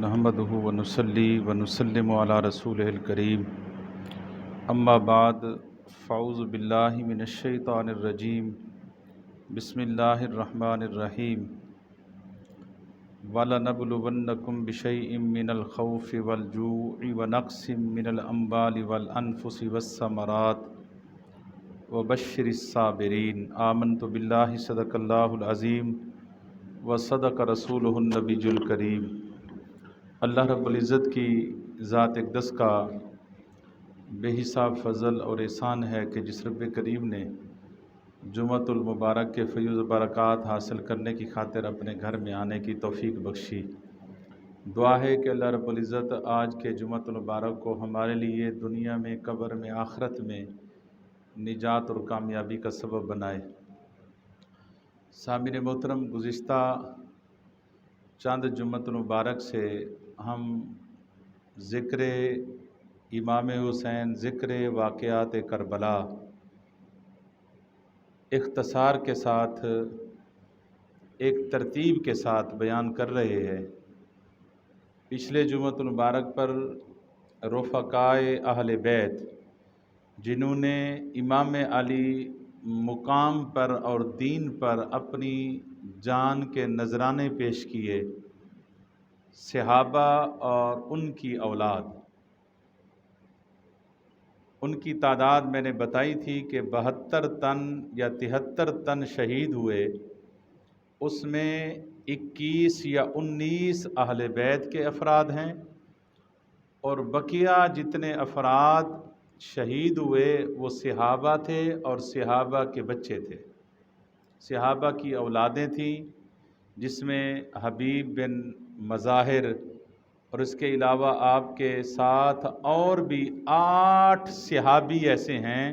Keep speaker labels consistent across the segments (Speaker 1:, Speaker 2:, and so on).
Speaker 1: نحمدہ ونصلی ونسلم علی رسولہ الکریم اما بعد فاعوذ باللہ من الشیطان الرجیم بسم اللہ الرحمن الرحیم وَلَنَبْلُوَنَّكُمْ بِشَيْءٍ مِّنَ الْخَوْفِ وَالْجُوعِ وَنَقْصٍ مِّنَ الْأَمْوَالِ وَالْأَنفُسِ وَالثَّمَرَاتِ وَبَشِّرِ الصَّابِرِينَ آمنت باللہ صدق اللہ العظیم وصدق رسولہ النبی الکریم۔ اللہ رب العزت کی ذات اقدس کا بے حساب فضل اور احسان ہے کہ جس رب کریم نے جمعۃ المبارک کے فیض و برکات حاصل کرنے کی خاطر اپنے گھر میں آنے کی توفیق بخشی۔ دعا ہے کہ اللہ رب العزت آج کے جمعۃ المبارک کو ہمارے لیے دنیا میں، قبر میں، آخرت میں نجات اور کامیابی کا سبب بنائے۔ سامعین محترم، گزشتہ چند جمعۃ المبارک سے ہم ذکر امام حسین، ذکر واقعات کربلا اختصار کے ساتھ، ایک ترتیب کے ساتھ بیان کر رہے ہیں۔ پچھلے جمعۃ المبارک پر رفقائے اہل بیت جنہوں نے امام علی مقام پر اور دین پر اپنی جان کے نذرانے پیش کیے، صحابہ اور ان کی اولاد، ان کی تعداد میں نے بتائی تھی کہ 72 تن یا 73 تن شہید ہوئے، اس میں 21 یا 19 اہل بیت کے افراد ہیں، اور بقیہ جتنے افراد شہید ہوئے وہ صحابہ تھے اور صحابہ کے بچے تھے، صحابہ کی اولادیں تھیں، جس میں حبیب بن مظاہر اور اس کے علاوہ آپ کے ساتھ اور بھی 8 صحابی ایسے ہیں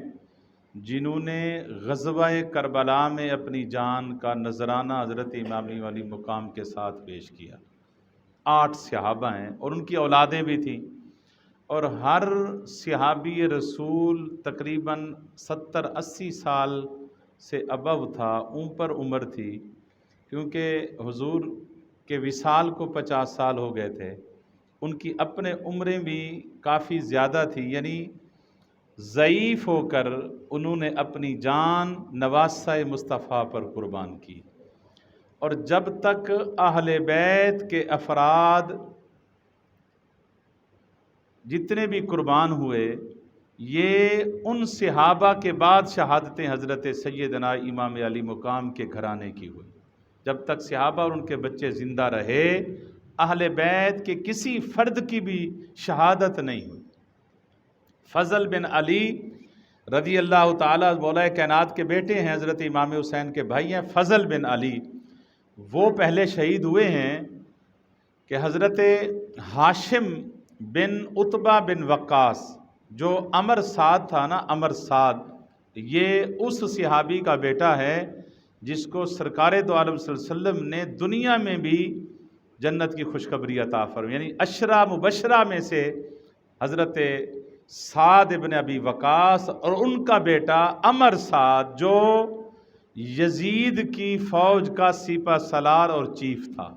Speaker 1: جنہوں نے غزوہ کربلا میں اپنی جان کا نذرانہ حضرت امام علی مقام کے ساتھ پیش کیا۔ 8 صحابہ ہیں اور ان کی اولادیں بھی تھیں، اور ہر صحابی رسول تقریباً 70-80 سال سے ابو تھا، اوپر عمر تھی، کیونکہ حضور کے وصال کو 50 سال ہو گئے تھے۔ ان کی اپنے عمریں بھی کافی زیادہ تھی، یعنی ضعیف ہو کر انہوں نے اپنی جان نواسہ مصطفیٰ پر قربان کی۔ اور جب تک اہل بیت کے افراد جتنے بھی قربان ہوئے، یہ ان صحابہ کے بعد شہادتیں حضرت سیدنا امام علی مقام کے گھرانے کی ہوئی۔ جب تک صحابہ اور ان کے بچے زندہ رہے، اہل بیت کے کسی فرد کی بھی شہادت نہیں ہوئی۔ فضل بن علی رضی اللہ تعالیٰ مولا کائنات کے بیٹے ہیں، حضرت امام حسین کے بھائی ہیں۔ فضل بن علی وہ پہلے شہید ہوئے ہیں کہ حضرت ہاشم بن عتبہ بن وقاص، جو عمر سعد تھا نا، عمر سعد، یہ اس صحابی کا بیٹا ہے جس کو سرکار دو عالم صلی اللہ علیہ وسلم نے دنیا میں بھی جنت کی خوشخبری عطا فرمائی، یعنی عشرہ مبشرہ میں سے حضرت سعد بن ابی وقاص اور ان کا بیٹا عمر سعد، جو یزید کی فوج کا سپہ سالار اور چیف تھا۔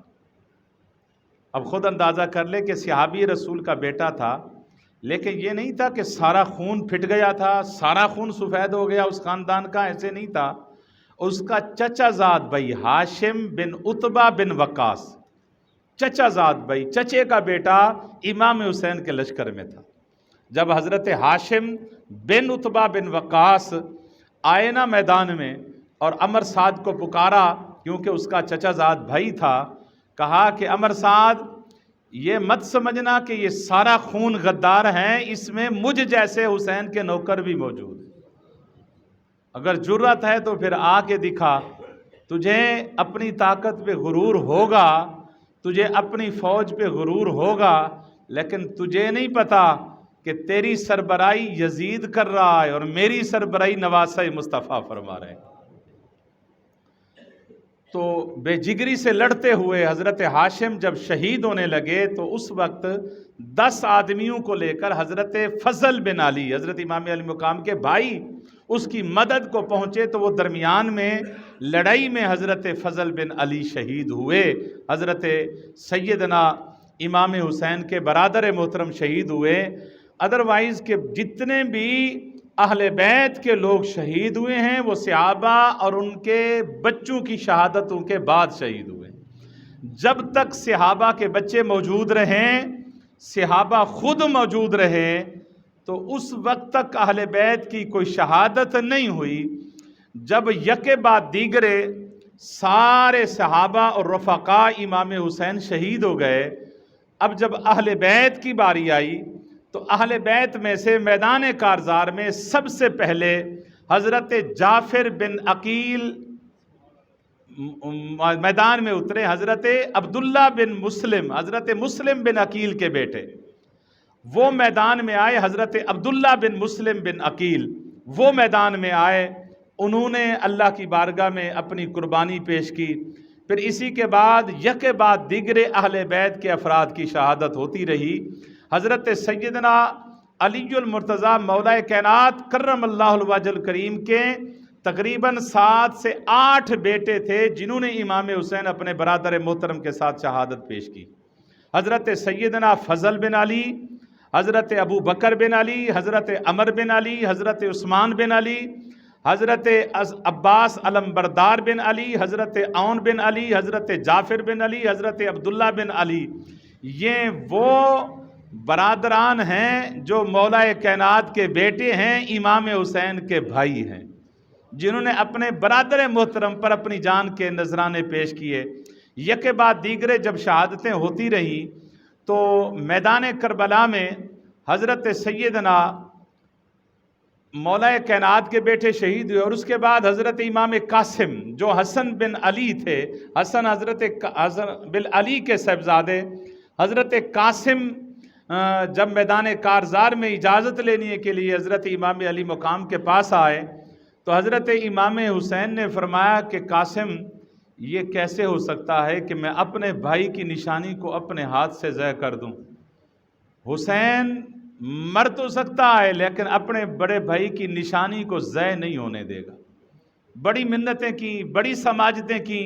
Speaker 1: اب خود اندازہ کر لے کہ صحابی رسول کا بیٹا تھا، لیکن یہ نہیں تھا کہ سارا خون پھٹ گیا تھا، سارا خون سفید ہو گیا اس خاندان کا، ایسے نہیں تھا۔ اس کا چچا زاد بھائی ہاشم بن عتبہ بن وقاص، چچا زاد بھائی، چچے کا بیٹا امام حسین کے لشکر میں تھا۔ جب حضرت ہاشم بن عتبہ بن وقاص آئے نا میدان میں اور عمر سعد کو پکارا، کیونکہ اس کا چچا زاد بھائی تھا، کہا کہ عمر سعد، یہ مت سمجھنا کہ یہ سارا خون غدار ہیں، اس میں مجھ جیسے حسین کے نوکر بھی موجود ہیں، اگر جرأت ہے تو پھر آ کے دکھا۔ تجھے اپنی طاقت پہ غرور ہوگا، تجھے اپنی فوج پہ غرور ہوگا، لیکن تجھے نہیں پتا کہ تیری سربراہی یزید کر رہا ہے اور میری سربراہی نواسہ مصطفیٰ فرما رہے ہیں۔ تو بے جگری سے لڑتے ہوئے حضرت ہاشم جب شہید ہونے لگے تو اس وقت 10 آدمیوں کو لے کر حضرت فضل بن علی، حضرت امام علی مقام کے بھائی، اس کی مدد کو پہنچے، تو وہ درمیان میں لڑائی میں حضرت فضل بن علی شہید ہوئے۔ حضرت سیدنا امام حسین کے برادر محترم شہید ہوئے، ادروائز کے جتنے بھی اہل بیت کے لوگ شہید ہوئے ہیں وہ صحابہ اور ان کے بچوں کی شہادتوں کے بعد شہید ہوئے۔ جب تک صحابہ کے بچے موجود رہیں، صحابہ خود موجود رہے، تو اس وقت تک اہل بیت کی کوئی شہادت نہیں ہوئی۔ جب یکے بعد دیگرے سارے صحابہ اور رفقاء امام حسین شہید ہو گئے، اب جب اہل بیت کی باری آئی تو اہل بیت میں سے میدان کارزار میں سب سے پہلے حضرت جعفر بن عقیل میدان میں اترے، حضرت عبداللہ بن مسلم، حضرت مسلم بن عقیل کے بیٹے، وہ میدان میں آئے۔ حضرت عبداللہ بن مسلم بن عقیل وہ میدان میں آئے، انہوں نے اللہ کی بارگاہ میں اپنی قربانی پیش کی۔ پھر اسی کے بعد یکے بعد دیگرے اہل بیت کے افراد کی شہادت ہوتی رہی۔ حضرت سیدنا علی المرتضیٰ مولا کائنات کرم اللہ الوجہ الکریم کے تقریباً 7 سے 8 بیٹے تھے جنہوں نے امام حسین اپنے برادر محترم کے ساتھ شہادت پیش کی۔ حضرت سیدنا فضل بن علی، حضرت ابو بکر بن علی، حضرت عمر بن علی، حضرت عثمان بن علی، حضرت عباس علمبردار بن علی، حضرت عون بن علی، حضرت جعفر بن علی، حضرت عبداللہ بن علی، یہ وہ برادران ہیں جو مولا کائنات کے بیٹے ہیں، امام حسین کے بھائی ہیں، جنہوں نے اپنے برادر محترم پر اپنی جان کے نذرانے پیش کیے۔ یکے بعد دیگرے جب شہادتیں ہوتی رہیں تو میدان کربلا میں حضرت سیدنا مولا کائنات کے بیٹے شہید ہوئے، اور اس کے بعد حضرت امام قاسم جو حسن بن علی تھے، حضرت بن علی کے صاحبزادے حضرت قاسم جب میدان کارزار میں اجازت لینے کے لیے حضرت امام علی مقام کے پاس آئے تو حضرت امام حسین نے فرمایا کہ قاسم، یہ کیسے ہو سکتا ہے کہ میں اپنے بھائی کی نشانی کو اپنے ہاتھ سے ضائع کر دوں؟ حسین مر تو سکتا ہے لیکن اپنے بڑے بھائی کی نشانی کو ضائع نہیں ہونے دے گا۔ بڑی منتیں کی، بڑی سماجتیں کی،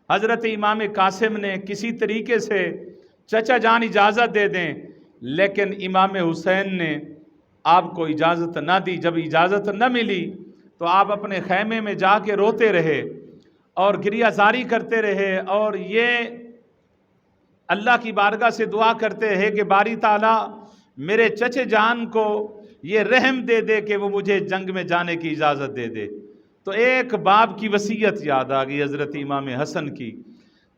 Speaker 1: حضرت امام قاسم نے کسی طریقے سے چچا جان اجازت دے دیں، لیکن امام حسین نے آپ کو اجازت نہ دی۔ جب اجازت نہ ملی تو آپ اپنے خیمے میں جا کے روتے رہے اور گریہ زاری کرتے رہے، اور یہ اللہ کی بارگاہ سے دعا کرتے رہے کہ باری تعالیٰ میرے چچے جان کو یہ رحم دے دے کہ وہ مجھے جنگ میں جانے کی اجازت دے دے۔ تو ایک باپ کی وصیت یاد آ گئی حضرت امام حسن کی،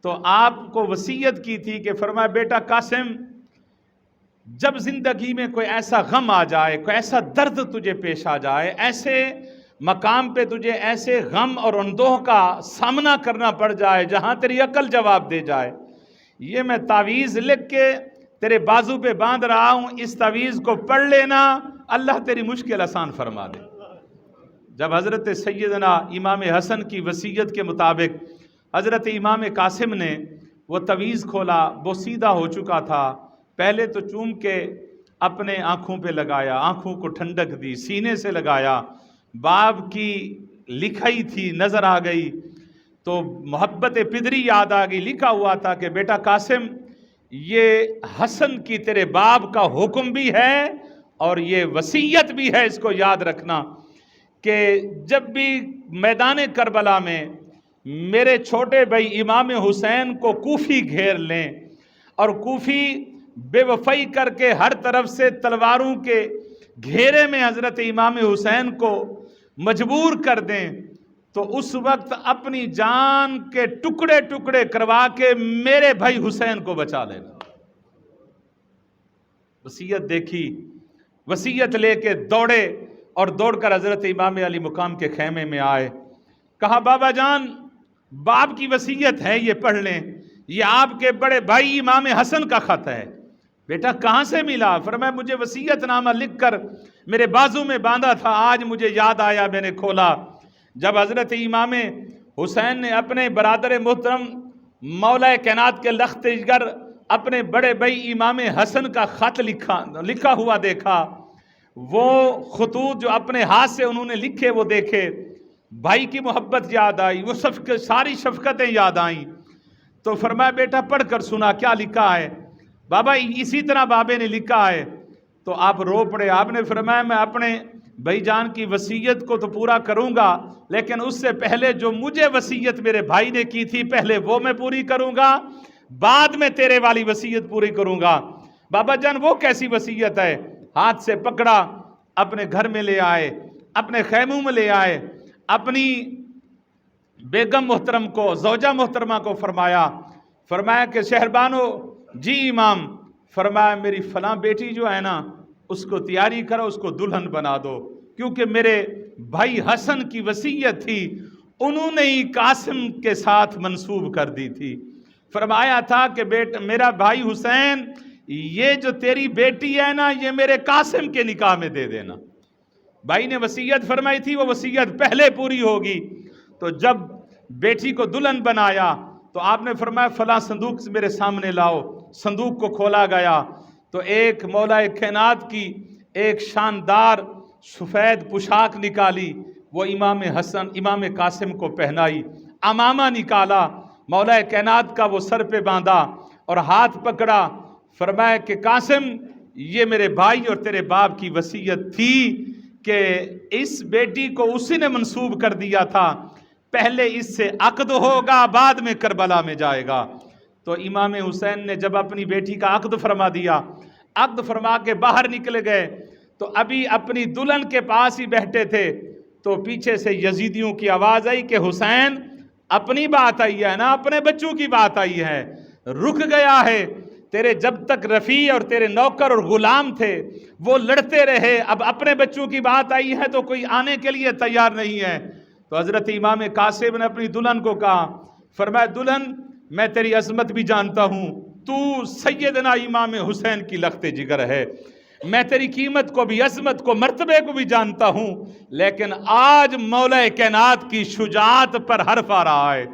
Speaker 1: تو آپ کو وصیت کی تھی کہ فرمایا بیٹا قاسم، جب زندگی میں کوئی ایسا غم آ جائے، کوئی ایسا درد تجھے پیش آ جائے، ایسے مقام پہ تجھے ایسے غم اور اندوہ کا سامنا کرنا پڑ جائے جہاں تیری عقل جواب دے جائے، یہ میں تعویذ لکھ کے تیرے بازو پہ باندھ رہا ہوں، اس تعویذ کو پڑھ لینا، اللہ تیری مشکل آسان فرما دے۔ جب حضرت سیدنا امام حسن کی وصیت کے مطابق حضرت امام قاسم نے وہ تعویذ کھولا، وہ سیدھا ہو چکا تھا، پہلے تو چوم کے اپنے آنکھوں پہ لگایا، آنکھوں کو ٹھنڈک دی، سینے سے لگایا، باپ کی لکھائی تھی نظر آ گئی تو محبت پدری یاد آ گئی۔ لکھا ہوا تھا کہ بیٹا قاسم، یہ حسن کی تیرے باپ کا حکم بھی ہے اور یہ وصیت بھی ہے، اس کو یاد رکھنا کہ جب بھی میدان کربلا میں میرے چھوٹے بھائی امام حسین کو کوفی گھیر لیں اور کوفی بے وفائی کر کے ہر طرف سے تلواروں کے گھیرے میں حضرت امام حسین کو مجبور کر دیں، تو اس وقت اپنی جان کے ٹکڑے ٹکڑے کروا کے میرے بھائی حسین کو بچا لینا۔ وصیت دیکھی، وصیت لے کے دوڑے اور دوڑ کر حضرت امام علی مقام کے خیمے میں آئے، کہا بابا جان، باپ کی وصیت ہے، یہ پڑھ لیں، یہ آپ کے بڑے بھائی امام حسن کا خط ہے۔ بیٹا کہاں سے ملا؟ فرمایا مجھے وصیت نامہ لکھ کر میرے بازو میں باندھا تھا، آج مجھے یاد آیا، میں نے کھولا۔ جب حضرت امام حسین نے اپنے برادر محترم مولا کائنات کے لخت جگر اپنے بڑے بھائی امام حسن کا خط لکھا ہوا دیکھا، وہ خطوط جو اپنے ہاتھ سے انہوں نے لکھے وہ دیکھے، بھائی کی محبت یاد آئی، وہ ساری شفقتیں یاد آئیں، تو فرمایا بیٹا پڑھ کر سنا کیا لکھا ہے۔ بابا اسی طرح بابے نے لکھا ہے، تو آپ رو پڑے. آپ نے فرمایا میں اپنے بھائی جان کی وصیت کو تو پورا کروں گا، لیکن اس سے پہلے جو مجھے وصیت میرے بھائی نے کی تھی پہلے وہ میں پوری کروں گا، بعد میں تیرے والی وصیت پوری کروں گا. بابا جان وہ کیسی وصیت ہے؟ ہاتھ سے پکڑا، اپنے گھر میں لے آئے، اپنے خیموں میں لے آئے، اپنی بیگم محترم کو، زوجہ محترمہ کو فرمایا کہ شہربانو. جی امام. فرمایا میری فلاں بیٹی جو ہے نا اس کو تیاری کرو، اس کو دلہن بنا دو، کیونکہ میرے بھائی حسن کی وصیت تھی، انہوں نے ہی قاسم کے ساتھ منسوب کر دی تھی. فرمایا تھا کہ میرا بھائی حسین یہ جو تیری بیٹی ہے نا یہ میرے قاسم کے نکاح میں دے دینا. بھائی نے وصیت فرمائی تھی، وہ وصیت پہلے پوری ہوگی. تو جب بیٹی کو دلہن بنایا تو آپ نے فرمایا فلاں صندوق سے میرے سامنے لاؤ. صندوق کو کھولا گیا تو ایک مولا کائنات کی ایک شاندار سفید پوشاک نکالی، وہ امام قاسم کو پہنائی. امامہ نکالا، مولا کائنات کا وہ سر پہ باندھا اور ہاتھ پکڑا. فرمایا کہ قاسم یہ میرے بھائی اور تیرے باپ کی وصیت تھی کہ اس بیٹی کو اسی نے منسوب کر دیا تھا، پہلے اس سے عقد ہوگا بعد میں کربلا میں جائے گا. تو امام حسین نے جب اپنی بیٹی کا عقد فرما دیا، عقد فرما کے باہر نکل گئے تو ابھی اپنی دلہن کے پاس ہی بیٹھے تھے تو پیچھے سے یزیدیوں کی آواز آئی کہ حسین اپنی بات آئی ہے نا، اپنے بچوں کی بات آئی ہے، رک گیا ہے. تیرے جب تک رفیع اور تیرے نوکر اور غلام تھے وہ لڑتے رہے، اب اپنے بچوں کی بات آئی ہے تو کوئی آنے کے لیے تیار نہیں ہے. تو حضرت امام قاسم نے اپنی دلہن کو کہا، فرمایا دلہن میں تیری عظمت بھی جانتا ہوں، تو سیدنا امام حسین کی لخت جگر ہے، میں تیری قیمت کو بھی، عظمت کو، مرتبے کو بھی جانتا ہوں، لیکن آج مولا کائنات کی شجاعت پر حرف آ رہا ہے.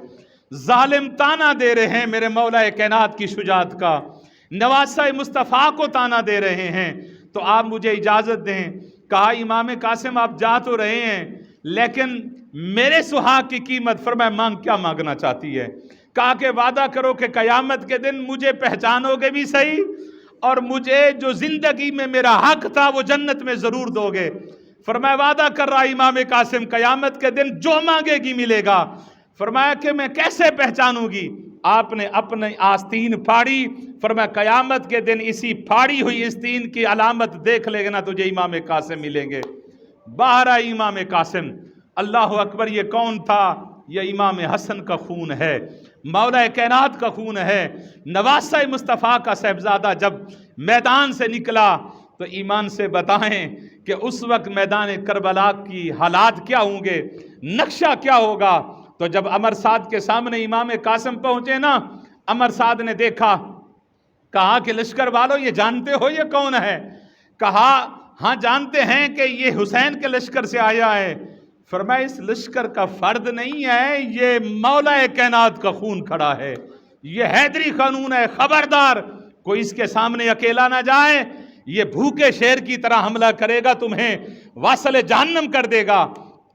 Speaker 1: ظالم تانا دے رہے ہیں میرے مولا کائنات کی شجاعت کا، نواسہ مصطفیٰ کو تانا دے رہے ہیں، تو آپ مجھے اجازت دیں. کہا امام قاسم آپ جا تو رہے ہیں لیکن میرے سہاگ کی قیمت. فرمایا کیا مانگنا چاہتی ہے؟ کہا کہ وعدہ کرو کہ قیامت کے دن مجھے پہچانو گے بھی صحیح اور مجھے جو زندگی میں میرا حق تھا وہ جنت میں ضرور دو گے. فرمایا وعدہ کر رہا امام قاسم قیامت کے دن جو مانگے گی ملے گا. فرمایا کہ میں کیسے پہچانوں گی؟ آپ نے اپنی آستین پھاڑی. فرمایا قیامت کے دن اسی پھاڑی ہوئی آستین کی علامت دیکھ لے گا نا تجھے امام قاسم ملیں گے. باہر آئی امام قاسم. اللہ اکبر، یہ کون تھا؟ یہ امام حسن کا خون ہے، مولا کائنات کا خون ہے، نواسہ مصطفیٰ کا صاحبزادہ. جب میدان سے نکلا تو ایمان سے بتائیں کہ اس وقت میدان کربلا کی حالات کیا ہوں گے، نقشہ کیا ہوگا. تو جب عمر سعد کے سامنے امام قاسم پہنچے نا، عمر سعد نے دیکھا، کہا کہ لشکر والو یہ جانتے ہو یہ کون ہے؟ کہا ہاں جانتے ہیں کہ یہ حسین کے لشکر سے آیا ہے. فرمایا اس لشکر کا فرد نہیں ہے، یہ مولا کائنات کا خون کھڑا ہے، یہ حیدری قانون ہے، خبردار کوئی اس کے سامنے اکیلا نہ جائے، یہ بھوکے شیر کی طرح حملہ کرے گا، تمہیں واصل جہنم کر دے گا.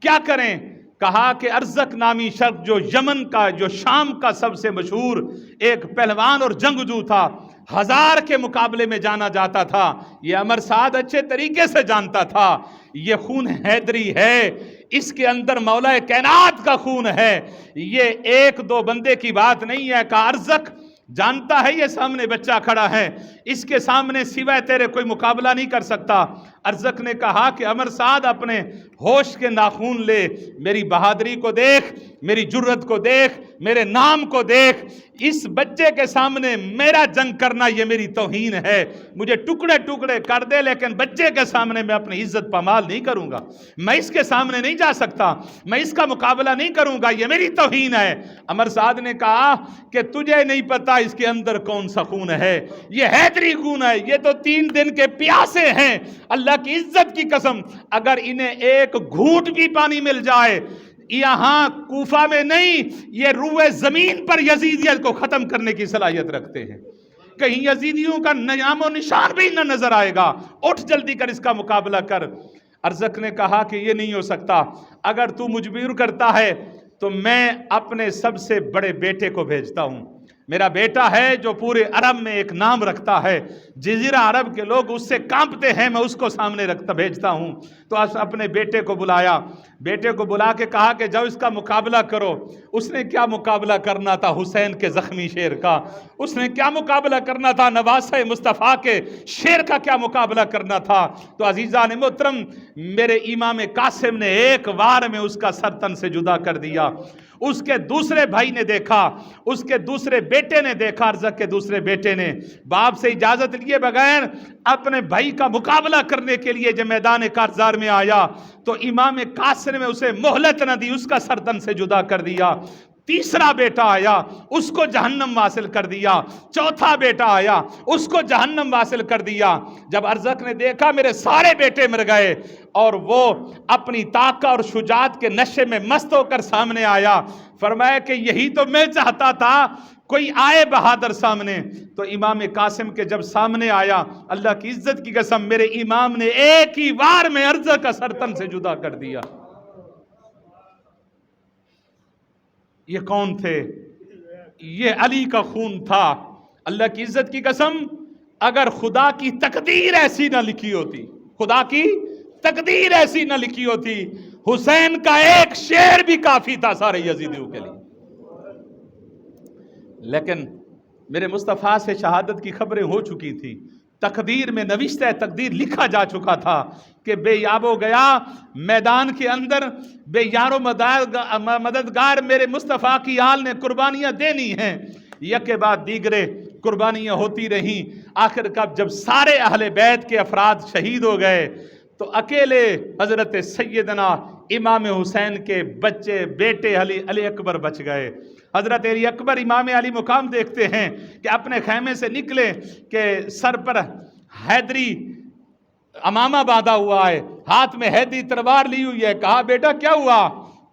Speaker 1: کیا کریں؟ کہا کہ ارزق نامی شخص جو یمن کا، جو شام کا سب سے مشہور ایک پہلوان اور جنگجو تھا، 1000 کے مقابلے میں جانا جاتا تھا، یہ عمر سعد اچھے طریقے سے جانتا تھا یہ خون حیدری ہے، اس کے اندر مولا کائنات کا خون ہے، یہ ایک دو بندے کی بات نہیں ہے. کہا ارزق جانتا ہے یہ سامنے بچہ کھڑا ہے، اس کے سامنے سوائے تیرے کوئی مقابلہ نہیں کر سکتا. ارزق نے کہا کہ عمر سعد اپنے ہوش کے ناخون لے، میری بہادری کو دیکھ، میری جرت کو دیکھ، میرے نام کو دیکھ. اس بچے کے سامنے میرا جنگ کرنا یہ میری توہین ہے، مجھے ٹکڑے ٹکڑے کر دے لیکن بچے کے سامنے میں اپنی عزت پامال نہیں کروں گا، میں اس کے سامنے نہیں جا سکتا، میں اس کا مقابلہ نہیں کروں گا، یہ میری توہین ہے. عمر سعد نے کہا کہ تجھے نہیں پتا اس کے اندر کون سا خون ہے، یہ حیدری خون ہے، یہ تو 3 دن کے پیاسے ہیں، اللہ کی عزت کی قسم اگر انہیں ایک گھونٹ بھی پانی مل جائے، یہاں کوفہ میں نہیں، یہ روئے زمین پر یزیدیت کو ختم کرنے کی صلاحیت رکھتے ہیں. کہیں یزیدیوں کا نام و نشان بھی نہ نظر آئے گا، اٹھ جلدی کر اس کا مقابلہ کر. ارزق نے کہا کہ یہ نہیں ہو سکتا، اگر تو مجبور کرتا ہے تو میں اپنے سب سے بڑے بیٹے کو بھیجتا ہوں، میرا بیٹا ہے جو پورے عرب میں ایک نام رکھتا ہے، جزیرہ عرب کے لوگ اس سے کانپتے ہیں، میں اس کو سامنے رکھتا بھیجتا ہوں۔ تو اپنے بیٹے کو بلایا، بیٹے کو بلا کے کہا کہ جاؤ اس کا مقابلہ کرو۔ اس نے کیا مقابلہ کرنا تھا حسین کے زخمی شیر کا، اس نے کیا مقابلہ کرنا تھا نواسہ مصطفیٰ کے شیر کا، کیا مقابلہ کرنا تھا۔ تو عزیزان محترم، میرے امام قاسم نے ایک وار میں اس کا سر تن سے جدا کر دیا۔ اس کے دوسرے بھائی نے دیکھا، اس کے دوسرے بیٹے نے دیکھا، ارزق کے دوسرے بیٹے نے باپ سے اجازت لیے بغیر اپنے بھائی کا مقابلہ کرنے کے لیے جب میدان کارزار میں آیا تو امام قاسم نے اسے مہلت نہ دی، اس کا سردن سے جدا کر دیا۔ تیسرا بیٹا آیا، اس کو جہنم واصل کر دیا۔ چوتھا بیٹا آیا، اس کو جہنم واصل کر دیا۔ جب ارزق نے دیکھا میرے سارے بیٹے مر گئے اور وہ اپنی طاقت اور شجاعت کے نشے میں مست ہو کر سامنے آیا، فرمایا کہ یہی تو میں چاہتا تھا، کوئی آئے بہادر سامنے۔ تو امام قاسم کے جب سامنے آیا، اللہ کی عزت کی قسم میرے امام نے ایک ہی وار میں ارزق کا سرتن سے جدا کر دیا۔ یہ کون تھے؟ یہ علی کا خون تھا۔ اللہ کی عزت کی قسم اگر خدا کی تقدیر ایسی نہ لکھی ہوتی، خدا کی تقدیر ایسی نہ لکھی ہوتی، حسین کا ایک شعر بھی کافی تھا سارے یزیدیوں کے لیے۔ لیکن میرے مصطفیٰ سے شہادت کی خبریں ہو چکی تھی، تقدیر میں نوشتہ تقدیر لکھا جا چکا تھا کہ بے یاب ہو گیا میدان کے اندر، بے یار و مددگار میرے مصطفیٰ کی آل نے قربانیاں دینی ہیں۔ یک بعد دیگرے قربانیاں ہوتی رہیں، آخر کب جب سارے اہل بیت کے افراد شہید ہو گئے تو اکیلے حضرت سیدنا امام حسین کے بچے بیٹے علی اکبر بچ گئے۔ حضرت علی اکبر امام علی مقام دیکھتے ہیں کہ اپنے خیمے سے نکلے کہ سر پر حیدری امامہ باندھا ہوا ہے، ہاتھ میں حیدری تلوار لی ہوئی ہے۔ کہا بیٹا کیا ہوا؟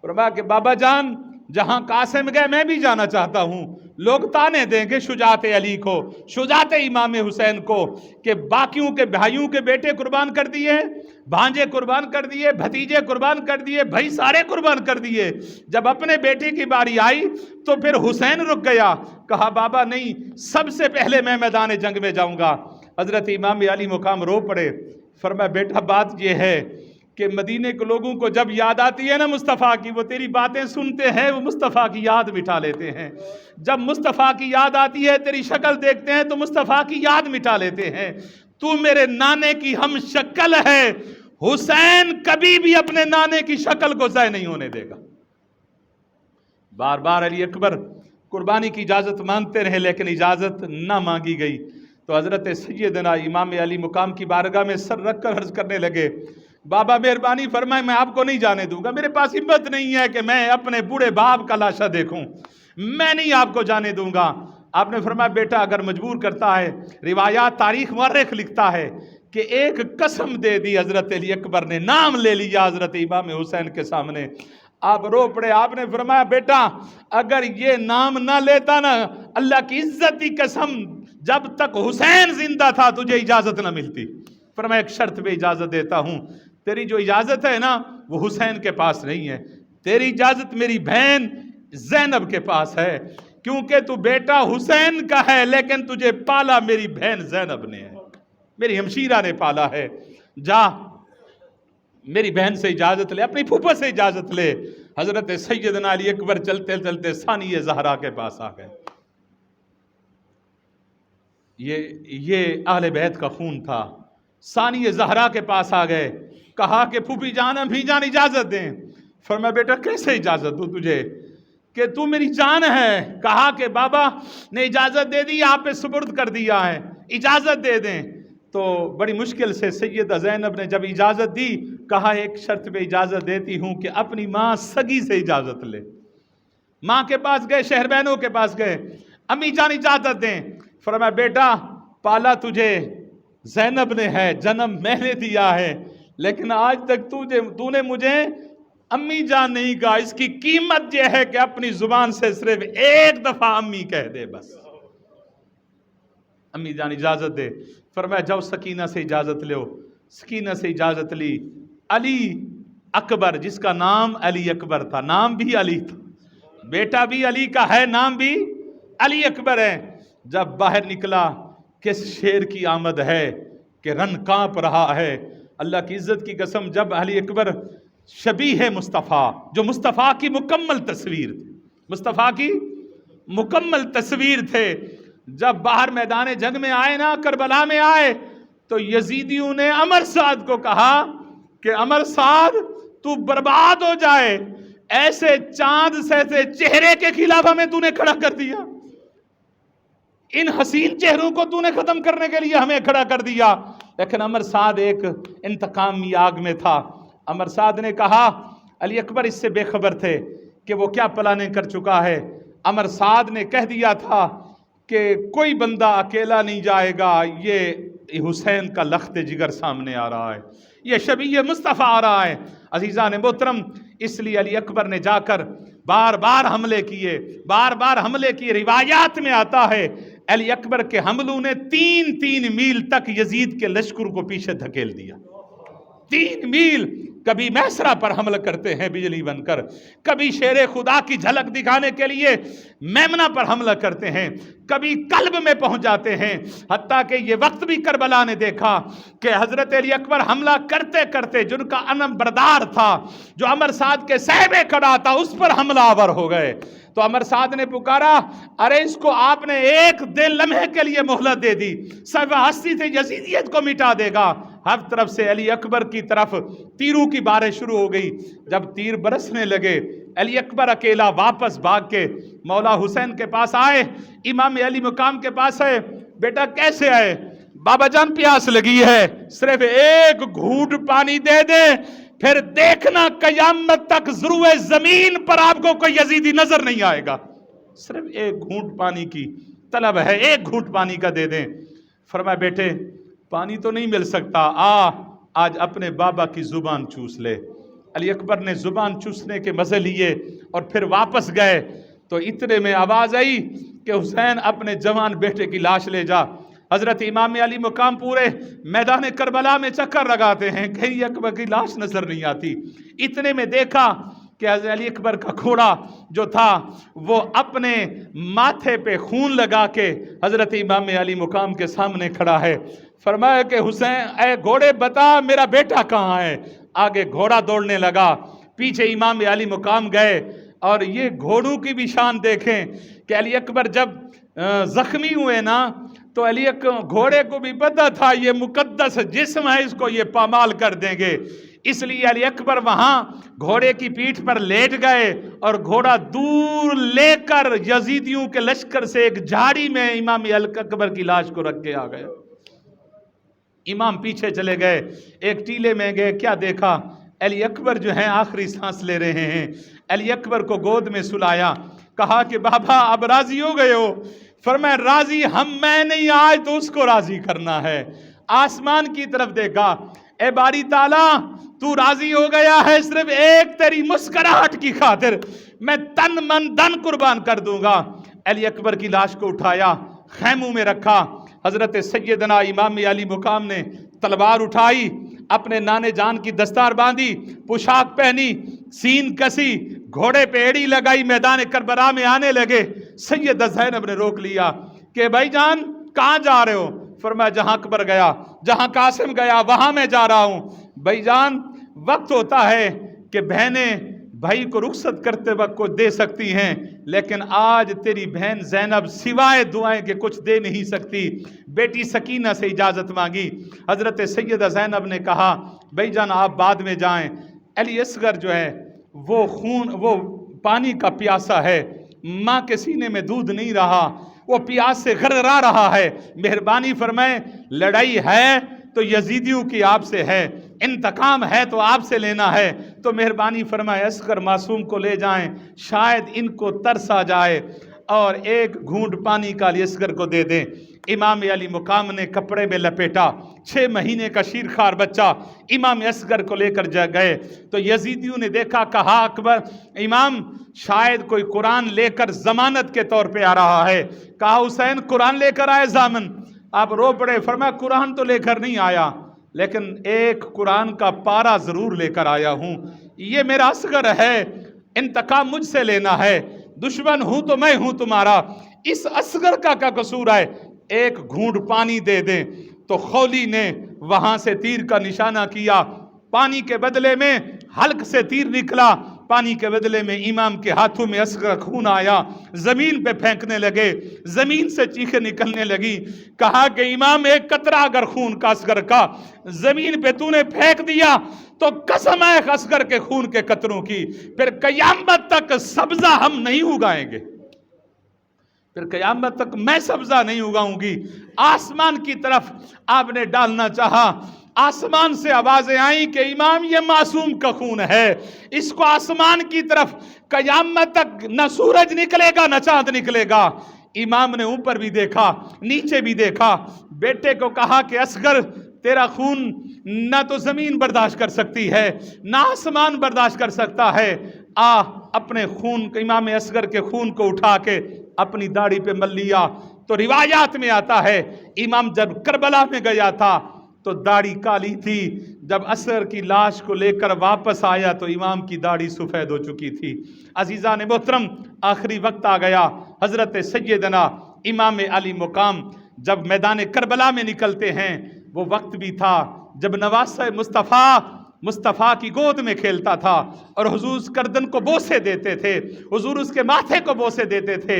Speaker 1: فرمایا کہ بابا جان جہاں قاسم گئے میں بھی جانا چاہتا ہوں۔ لوگ تانے دیں گے شجاعت علی کو، شجاعت امام حسین کو، کہ باقیوں کے بھائیوں کے بیٹے قربان کر دیے، بھانجے قربان کر دیے، بھتیجے قربان کر دیے، بھائی سارے قربان کر دیے۔ جب اپنے بیٹے کی باری آئی تو پھر حسین رک گیا۔ کہا بابا نہیں، سب سے پہلے میں میدان جنگ میں جاؤں گا۔ حضرت امام علی مقام رو پڑے۔ فرمایا بیٹا بات یہ ہے کہ مدینے کے لوگوں کو جب یاد آتی ہے نا مصطفیٰ کی، وہ تیری باتیں سنتے ہیں، وہ مصطفیٰ کی یاد مٹا لیتے ہیں۔ جب مصطفیٰ کی یاد آتی ہے، تیری شکل دیکھتے ہیں تو مصطفیٰ کی یاد مٹا لیتے ہیں۔ تو میرے نانے کی ہم شکل ہے، حسین کبھی بھی اپنے نانے کی شکل کو ضائع نہیں ہونے دے گا۔ بار بار علی اکبر قربانی کی اجازت مانگتے رہے لیکن اجازت نہ مانگی گئی۔ تو حضرت سیدنا امام علی مقام کی بارگاہ میں سر رکھ کر عرض کرنے لگے بابا مہربانی فرمائے، میں آپ کو نہیں جانے دوں گا، میرے پاس ہمت نہیں ہے کہ میں اپنے بوڑھے باپ کا لاشا دیکھوں، میں نہیں آپ کو جانے دوں گا۔ آپ نے فرمایا بیٹا اگر مجبور کرتا ہے، روایات تاریخ مورخ لکھتا ہے کہ ایک قسم دے دی حضرت علی اکبر نے، نام لے لیا حضرت امام حسین کے سامنے۔ آپ رو پڑے۔ آپ نے فرمایا بیٹا اگر یہ نام نہ لیتا نا، اللہ کی عزت کی قسم جب تک حسین زندہ تھا تجھے اجازت نہ ملتی۔ فرمایا ایک شرط پہ اجازت دیتا ہوں، تیری جو اجازت ہے نا وہ حسین کے پاس نہیں ہے، تیری اجازت میری بہن زینب کے پاس ہے، کیونکہ تو بیٹا حسین کا ہے لیکن تجھے پالا میری بہن زینب نے ہے، میری ہمشیرہ نے پالا ہے۔ جا میری بہن سے اجازت لے، اپنی پھوپھا سے اجازت لے۔ حضرت سیدنا علی اکبر چلتے چلتے ثانی زہرا کے پاس آ گئے۔ یہ اہل بیت کا خون تھا۔ ثانی زہرا کے پاس آ گئے، کہا کہ پھوپھی جان امی جان اجازت دیں۔ فرمایا بیٹا کیسے اجازت دوں تجھے کہ تو میری جان ہے؟ کہا کہ بابا نے اجازت دے دی، آپ پہ سپرد کر دیا ہے، اجازت دے دیں۔ تو بڑی مشکل سے سیدہ زینب نے جب اجازت دی، کہا ایک شرط پہ اجازت دیتی ہوں کہ اپنی ماں سگی سے اجازت لے۔ ماں کے پاس گئے، شہر بہنوں کے پاس گئے، امی جان اجازت دیں۔ فرمایا بیٹا پالا تجھے زینب نے ہے، جنم میں نے دیا ہے، لیکن آج تک تو نے مجھے امی جان نہیں کہا، اس کی قیمت یہ ہے کہ اپنی زبان سے صرف ایک دفعہ امی کہہ دے بس۔ امی جان اجازت دے۔ فرمایا جاؤ سکینہ سے اجازت لو۔ سکینہ سے اجازت لی۔ علی اکبر جس کا نام علی اکبر تھا، نام بھی علی تھا، بیٹا بھی علی کا ہے، نام بھی علی اکبر ہے، جب باہر نکلا کس شیر کی آمد ہے کہ رن کانپ رہا ہے۔ اللہ کی عزت کی قسم، جب علی اکبر شبیہ مصطفیٰ، جو مصطفیٰ کی مکمل تصویر تھی، مصطفیٰ کی مکمل تصویر تھے، جب باہر میدان جنگ میں آئے نا، کربلا میں آئے، تو یزیدیوں نے عمر سعد کو کہا کہ عمر سعد تو برباد ہو جائے، ایسے چاند سے چہرے کے خلاف ہمیں تو نے کھڑا کر دیا، ان حسین چہروں کو تو نے ختم کرنے کے لیے ہمیں کھڑا کر دیا۔ لیکن عمر سعد ایک انتقامی آگ میں تھا۔ عمر سعد نے کہا، علی اکبر اس سے بے خبر تھے کہ وہ کیا پلاننگ کر چکا ہے۔ عمر سعد نے کہہ دیا تھا کہ کوئی بندہ اکیلا نہیں جائے گا، یہ حسین کا لخت جگر سامنے آ رہا ہے، یہ شبیہ مصطفیٰ آ رہا ہے۔ عزیزان محترم، اس لیے علی اکبر نے جا کر بار بار حملے کیے۔ روایات میں آتا ہے علی اکبر کے حملوں نے 3 میل تک یزید کے لشکر کو پیچھے دھکیل دیا۔ 3 میل، کبھی میسرہ پر حملہ کرتے ہیں بجلی بن کر، کبھی شیر خدا کی جھلک دکھانے کے لیے میمنہ پر حملہ کرتے ہیں، کبھی قلب میں پہنچ جاتے ہیں۔ حتیٰ کہ یہ وقت بھی کربلا نے دیکھا کہ حضرت علی اکبر حملہ کرتے کرتے جن کا انم بردار تھا، جو عمر سعد کے صحبے کھڑا تھا، اس پر حملہ آور ہو گئے۔ تو عمر سعد نے پکارا، ارے اس کو آپ نے ایک دن لمحے کے لیے مہلت دے دی، سب ہستی سے یزیدیت کو مٹا دے گا۔ ہر طرف سے علی اکبر کی طرف تیروں کی بارش شروع ہو گئی۔ جب تیر برسنے لگے، علی اکبر اکیلا واپس بھاگ کے مولا حسین کے پاس آئے، امام علی مقام کے پاس آئے۔ بیٹا کیسے آئے؟ بابا جان پیاس لگی ہے، صرف ایک گھونٹ پانی دے دیں، پھر دیکھنا قیامت تک ضروع زمین پر آپ کو کوئی یزیدی نظر نہیں آئے گا۔ صرف ایک گھونٹ پانی کی طلب ہے، ایک گھونٹ پانی کا دے دیں۔ فرمایا بیٹے پانی تو نہیں مل سکتا، آج اپنے بابا کی زبان چوس لے۔ علی اکبر نے زبان چوسنے کے مزے لیے اور پھر واپس گئے تو اتنے میں آواز آئی کہ حسین اپنے جوان بیٹے کی لاش لے جا۔ حضرت امام علی مقام پورے میدان کربلا میں چکر لگاتے ہیں، کہیں اکبر کی لاش نظر نہیں آتی۔ اتنے میں دیکھا کہ حضرت علی اکبر کا گھوڑا جو تھا وہ اپنے ماتھے پہ خون لگا کے حضرت امام علی مقام کے سامنے کھڑا ہے۔ فرمایا کہ حسین اے گھوڑے بتا میرا بیٹا کہاں ہے؟ آگے گھوڑا دوڑنے لگا، پیچھے امام علی مقام گئے۔ اور یہ گھوڑوں کی بھی شان دیکھیں کہ علی اکبر جب زخمی ہوئے نا تو علی گھوڑے کو بھی پتہ تھا یہ مقدس جسم ہے، اس کو یہ پامال کر دیں گے، اس لیے علی اکبر وہاں گھوڑے کی پیٹھ پر لیٹ گئے اور گھوڑا دور لے کر یزیدیوں کے لشکر سے ایک جھاڑی میں امام علی اکبر کی لاش کو رکھ کے آ گئے۔ امام پیچھے چلے گئے، ایک ٹیلے میں گئے، کیا دیکھا؟ علی اکبر جو ہیں آخری سانس لے رہے ہیں۔ علی اکبر کو گود میں سلایا، کہا کہ بابا اب راضی ہو گئے ہو؟ فرمایا راضی میں نہیں، آج تو اس کو راضی کرنا ہے۔ آسمان کی طرف دیکھا، اے باری تعالیٰ تو راضی ہو گیا ہے، صرف ایک تیری مسکراہٹ کی خاطر میں تن من دن قربان کر دوں گا۔ علی اکبر کی لاش کو اٹھایا، خیموں میں رکھا۔ حضرت سیدنا امام علی مقام نے تلوار اٹھائی، اپنے نانے جان کی دستار باندھی، پوشاک پہنی، سین کسی، گھوڑے پہ ایڑی لگائی، میدان کربلا میں آنے لگے۔ سیدہ زینب نے روک لیا کہ بھائی جان کہاں جا رہے ہو؟ فرمایا جہاں اکبر گیا، جہاں قاسم گیا، وہاں میں جا رہا ہوں۔ بھائی جان وقت ہوتا ہے کہ بہنیں بھائی کو رخصت کرتے وقت کو دے سکتی ہیں، لیکن آج تیری بہن زینب سوائے دعائیں کے کچھ دے نہیں سکتی۔ بیٹی سکینہ سے اجازت مانگی۔ حضرت سیدہ زینب نے کہا بھائی جان آپ بعد میں جائیں، علی اصغر جو ہے وہ پانی کا پیاسا ہے، ماں کے سینے میں دودھ نہیں رہا، وہ پیاس سے غرغرا رہا ہے، مہربانی فرمائیں لڑائی ہے تو یزیدیوں کی آپ سے ہے، انتقام ہے تو آپ سے لینا ہے، تو مہربانی فرمائے اصغر معصوم کو لے جائیں، شاید ان کو ترس آ جائے اور ایک گھونٹ پانی کا علی اصغر کو دے دیں۔ امام علی مقام نے کپڑے میں لپیٹا 6 مہینے کا شیرخوار بچہ امام اصغر کو لے کر گئے تو یزیدیوں نے دیکھا، کہا اکبر امام شاید کوئی قرآن لے کر ضمانت کے طور پہ آ رہا ہے۔ کہا حسین قرآن لے کر آئے ضامن؟ آپ رو پڑے۔ فرمایا قرآن تو لے کر نہیں آیا، لیکن ایک قرآن کا پارہ ضرور لے کر آیا ہوں، یہ میرا اصغر ہے، انتقام مجھ سے لینا ہے، دشمن ہوں تو میں ہوں تمہارا، اس اصغر کا کیا قصور ہے؟ ایک گھونٹ پانی دے دیں تو خولی نے وہاں سے تیر کا نشانہ کیا، پانی کے بدلے میں حلق سے تیر نکلا، پانی کے بدلے میں امام کے ہاتھوں میں اصغر خون آیا، زمین پہ پھینکنے لگے، زمین سے چیخیں نکلنے لگی۔ کہا کہ امام ایک قطرہ اگر خون کا اصغر کا زمین پہ تو نے پھینک دیا تو قسم ہے اصغر کے خون کے قطروں کی، پھر قیامت تک سبزہ ہم نہیں اگائیں گے، پھر قیامت تک میں سبزہ نہیں اگاؤں گی۔ آسمان کی طرف آپ نے ڈالنا چاہا، آسمان سے آوازیں آئیں کہ امام یہ معصوم کا خون ہے، اس کو آسمان کی طرف قیامت تک نہ سورج نکلے گا نہ چاند نکلے گا۔ امام نے اوپر بھی دیکھا نیچے بھی دیکھا، بیٹے کو کہا کہ اصغر تیرا خون نہ تو زمین برداشت کر سکتی ہے نہ آسمان برداشت کر سکتا ہے، اپنے خون امام اصغر کے خون کو اٹھا کے اپنی داڑھی پہ مل لیا۔ تو روایات میں آتا ہے امام جب کربلا میں گیا تھا تو داڑھی کالی تھی، جب اصغر کی لاش کو لے کر واپس آیا تو امام کی داڑھی سفید ہو چکی تھی۔ عزیزان محترم، آخری وقت آ گیا، حضرت سیدنا امام علی مقام جب میدان کربلا میں نکلتے ہیں، وہ وقت بھی تھا جب نواسہ مصطفیٰ کی گود میں کھیلتا تھا اور حضور اس گردن کو بوسے دیتے تھے، حضور اس کے ماتھے کو بوسے دیتے تھے۔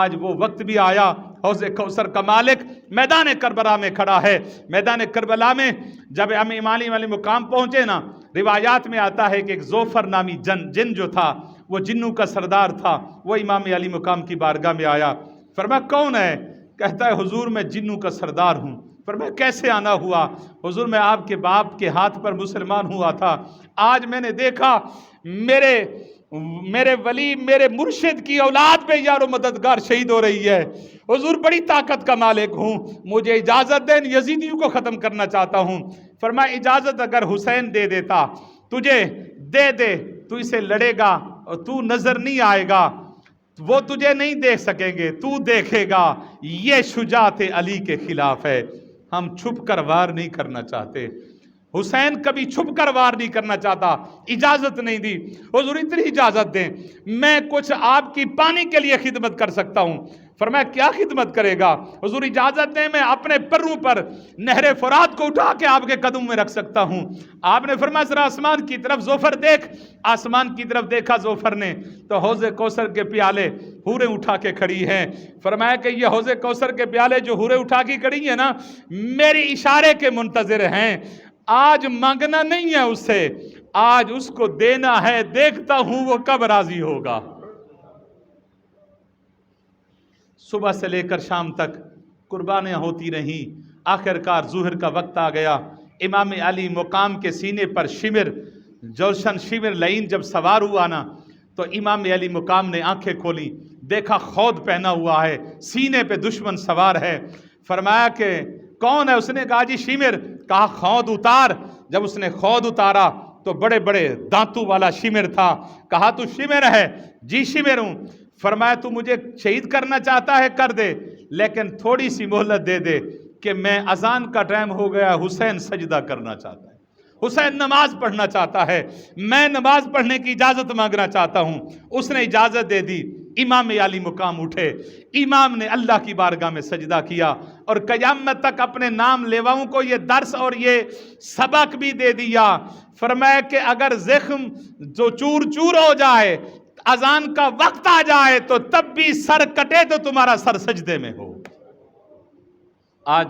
Speaker 1: آج وہ وقت بھی آیا، حوض کوثر کا مالک میدان کربلا میں کھڑا ہے۔ میدان کربلا میں جب امام علی مقام پہنچے نا، روایات میں آتا ہے کہ ایک زوفر نامی جن جو تھا، وہ جنوں کا سردار تھا، وہ امام علی مقام کی بارگاہ میں آیا، فرمایا کون ہے؟ کہتا ہے حضور میں جنوں کا سردار ہوں۔ فرمایا کیسے آنا ہوا؟ حضور میں آپ کے باپ کے ہاتھ پر مسلمان ہوا تھا، آج میں نے دیکھا میرے ولی میرے مرشد کی اولاد پہ یار و مددگار شہید ہو رہی ہے۔ حضور بڑی طاقت کا مالک ہوں، مجھے اجازت دیں، یزیدیوں کو ختم کرنا چاہتا ہوں۔ فرمایا اجازت اگر حسین دے دیتا تجھے دے دے، تو اسے لڑے گا اور تو نظر نہیں آئے گا، وہ تجھے نہیں دیکھ سکیں گے، تو دیکھے گا، یہ شجاعت علی کے خلاف ہے۔ ہم چھپ کر وار نہیں کرنا چاہتے، حسین کبھی چھپ کر وار نہیں کرنا چاہتا، اجازت نہیں دی۔ حضور اتنی اجازت دیں، میں کچھ آپ کی پانی کے لیے خدمت کر سکتا ہوں۔ فرمایا کیا خدمت کرے گا؟ حضور اجازت دیں، میں اپنے پروں پر نہر فرات کو اٹھا کے آپ کے قدم میں رکھ سکتا ہوں۔ آپ نے فرمایا ذرا آسمان کی طرف، زوفر دیکھ۔ آسمان کی طرف دیکھا زوفر نے تو حوض کوثر کے پیالے حوریں اٹھا کے کھڑی ہیں۔ فرمایا کہ یہ حوض کوثر کے پیالے جو حوریں اٹھا کے کھڑی ہیں نا، میری اشارے کے منتظر ہیں، آج مانگنا نہیں ہے اس سے، آج اس کو دینا ہے، دیکھتا ہوں وہ کب راضی ہوگا۔ صبح سے لے کر شام تک قربانیاں ہوتی رہیں، آخرکار ظہر کا وقت آ گیا۔ امام علی مقام کے سینے پر شمر، جوشن شمر لعین جب سوار ہوا نا، تو امام علی مقام نے آنکھیں کھولی، دیکھا خود پہنا ہوا ہے، سینے پہ دشمن سوار ہے۔ فرمایا کہ کون ہے؟ اس نے کہا جی شمر۔ کہا خود اتار۔ جب اس نے خود اتارا تو بڑے بڑے دانتوں والا شمر تھا۔ کہا تو شمر ہے؟ جی شمر ہوں۔ فرمایا تو مجھے شہید کرنا چاہتا ہے، کر دے، لیکن تھوڑی سی مہلت دے دے کہ میں اذان کا ٹائم ہو گیا، حسین سجدہ کرنا چاہتا ہے، حسین نماز پڑھنا چاہتا ہے، میں نماز پڑھنے کی اجازت مانگنا چاہتا ہوں۔ اس نے اجازت دے دی۔ امام علی مقام اٹھے، امام نے اللہ کی بارگاہ میں سجدہ کیا اور قیامت تک اپنے نام لیواؤں کو یہ درس اور یہ سبق بھی دے دیا۔ فرمایا کہ اگر زخم جو چور چور ہو جائے، اذان کا وقت آ جائے تو تب بھی سر کٹے تو تمہارا سر سجدے میں ہو۔ آج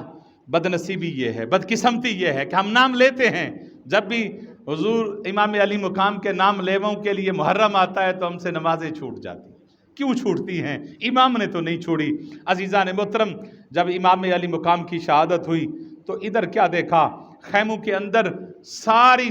Speaker 1: بدنصیبی یہ ہے، بدقسمتی یہ ہے کہ ہم نام لیتے ہیں، جب بھی حضور امام علی مقام کے نام لیواؤں کے لیے محرم آتا ہے تو ہم سے نمازیں چھوٹ جاتی ہیں۔ کیوں چھوٹتی ہیں؟ امام نے تو نہیں چھوڑی۔ عزیزان محترم، جب امام علی مقام کی شہادت ہوئی تو ادھر کیا دیکھا؟ خیموں کے اندر ساری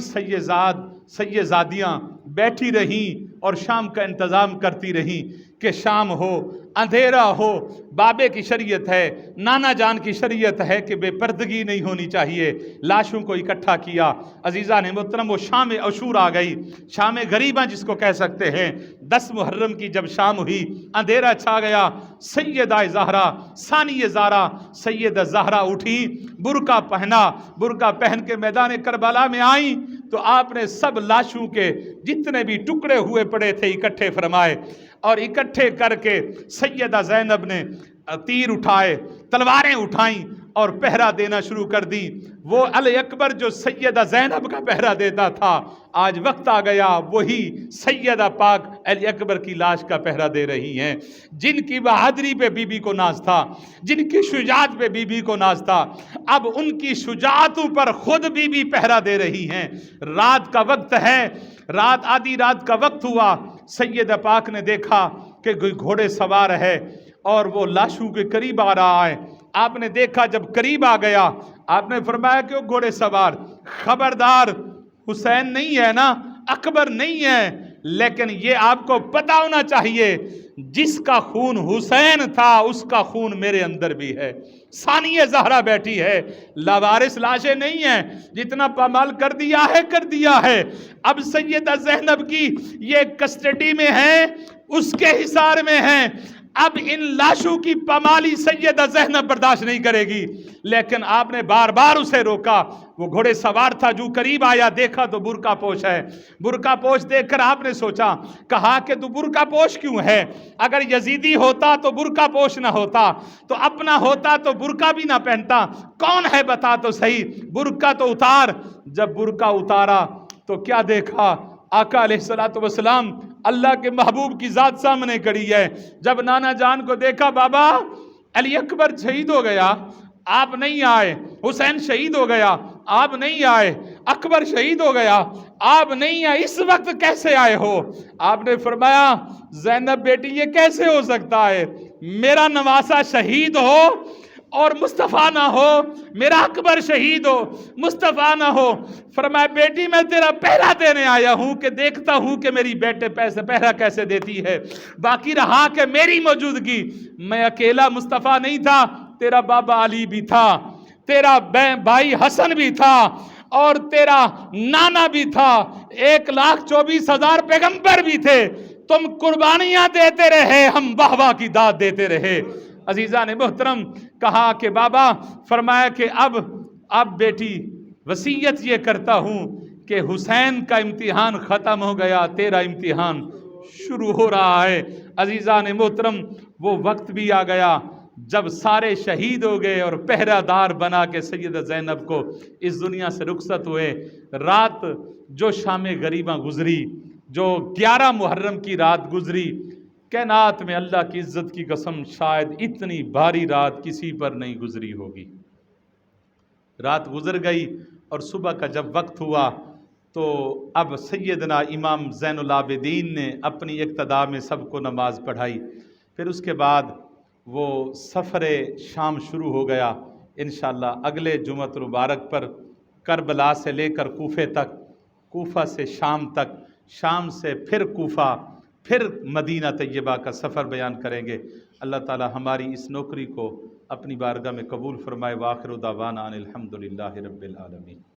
Speaker 1: سیدزادیاں بیٹھی رہیں اور شام کا انتظام کرتی رہیں کہ شام ہو، اندھیرا ہو۔ بابے کی شریعت ہے، نانا جان کی شریعت ہے کہ بے پردگی نہیں ہونی چاہیے۔ لاشوں کو اکٹھا کیا۔ عزیزان محترم، وہ شام عاشور آ گئی، شام غریباں جس کو کہہ سکتے ہیں۔ 10 محرم کی جب شام ہوئی، اندھیرا چھا گیا، سیدہ زہرا ثانی زہرا سیدہ زہرا اٹھی، برقع پہنا، برقع پہن کے میدان کربلا میں آئیں تو آپ نے سب لاشوں کے جتنے بھی ٹکڑے ہوئے پڑے تھے اکٹھے فرمائے۔ اور اکٹھے کر کے سیدہ زینب نے تیر اٹھائے، تلواریں اٹھائیں اور پہرا دینا شروع کر دی۔ وہ علی اکبر جو سیدہ زینب کا پہرا دیتا تھا، آج وقت آ گیا وہی سیدہ پاک علی اکبر کی لاش کا پہرا دے رہی ہیں۔ جن کی بہادری پہ بی بی کو ناز تھا، جن کی شجاعت پہ بی بی کو ناز تھا، اب ان کی شجاعتوں پر خود بی بی پہرا دے رہی ہیں۔ رات کا وقت ہے، آدھی رات کا وقت ہوا، سیدہ پاک نے دیکھا کہ کوئی گھوڑے سوار ہے اور وہ لاشوں کے قریب آ رہا ہے۔ آپ نے دیکھا، جب قریب آ گیا آپ نے فرمایا کہ وہ گھوڑے سوار، خبردار حسین نہیں ہے نا، اکبر نہیں ہے، لیکن یہ آپ کو پتا ہونا چاہیے جس کا خون حسین تھا اس کا خون میرے اندر بھی ہے۔ ثانیہ زہرا بیٹھی ہے، لاوارث لاشیں نہیں ہیں، جتنا پامال کر دیا ہے۔ اب سیدہ زینب کی یہ کسٹڈی میں ہے، اس کے حصار میں ہیں۔ اب ان لاشوں کی پامالی سیدہ زینب برداشت نہیں کرے گی، لیکن آپ نے بار بار اسے روکا۔ وہ گھوڑے سوار تھا، جو قریب آیا دیکھا تو برقع پوش ہے۔ برقع پوش دیکھ کر آپ نے سوچا، کہا کہ تو برقع پوش کیوں ہے؟ اگر یزیدی ہوتا تو برقع پوش نہ ہوتا، تو اپنا ہوتا تو برقع بھی نہ پہنتا۔ کون ہے بتا تو صحیح، برقع تو اتار۔ جب برقع اتارا تو کیا دیکھا؟ آقا علیہ السلام اللہ کے محبوب کی ذات سامنے کھڑی ہے۔ جب نانا جان کو دیکھا، بابا علی اکبر شہید ہو گیا، آپ نہیں آئے، حسین شہید ہو گیا، آپ نہیں آئے، اکبر شہید ہو گیا، آپ نہیں آئے، اس وقت کیسے آئے ہو؟ آپ نے فرمایا، زینب بیٹی یہ کیسے ہو سکتا ہے؟ میرا نواسہ شہید ہو اور مصطفیٰ نہ ہو، میرا اکبر شہید ہو مصطفیٰ نہ ہو۔ فرمایا، بیٹی میں تیرا پہرا دینے آیا ہوں کہ دیکھتا ہوں کہ میری بیٹے پہرا کیسے دیتی ہے۔ باقی رہا کہ میری موجودگی، میں اکیلا مصطفیٰ نہیں تھا، تیرا بابا علی بھی تھا، تیرا بھائی حسن بھی تھا، اور تیرا نانا بھی تھا، 1,24,000 پیغمبر بھی تھے۔ تم قربانیاں دیتے رہے، ہم واہ واہ کی داد دیتے رہے۔ عزیزان محترم، کہا کہ بابا، فرمایا کہ اب بیٹی وصیت یہ کرتا ہوں کہ حسین کا امتحان ختم ہو گیا، تیرا امتحان شروع ہو رہا ہے۔ عزیزان محترم، وہ وقت بھی آ گیا جب سارے شہید ہو گئے اور پہرہ دار بنا کے سیدہ زینب کو اس دنیا سے رخصت ہوئے۔ رات جو شام غریباں گزری، جو 11 محرم کی رات گزری، کائنات میں اللہ کی عزت کی قسم شاید اتنی بھاری رات کسی پر نہیں گزری ہوگی۔ رات گزر گئی اور صبح کا جب وقت ہوا تو اب سیدنا امام زین العابدین نے اپنی اقتداء میں سب کو نماز پڑھائی۔ پھر اس کے بعد وہ سفر شام شروع ہو گیا۔ انشاءاللہ اگلے جمعۃ المبارک پر کربلا سے لے کر کوفے تک، کوفہ سے شام تک، شام سے پھر کوفہ، پھر مدینہ طیبہ کا سفر بیان کریں گے۔ اللہ تعالی ہماری اس نوکری کو اپنی بارگاہ میں قبول فرمائے۔ وآخر دعوانا ان الحمدللہ رب العالمین۔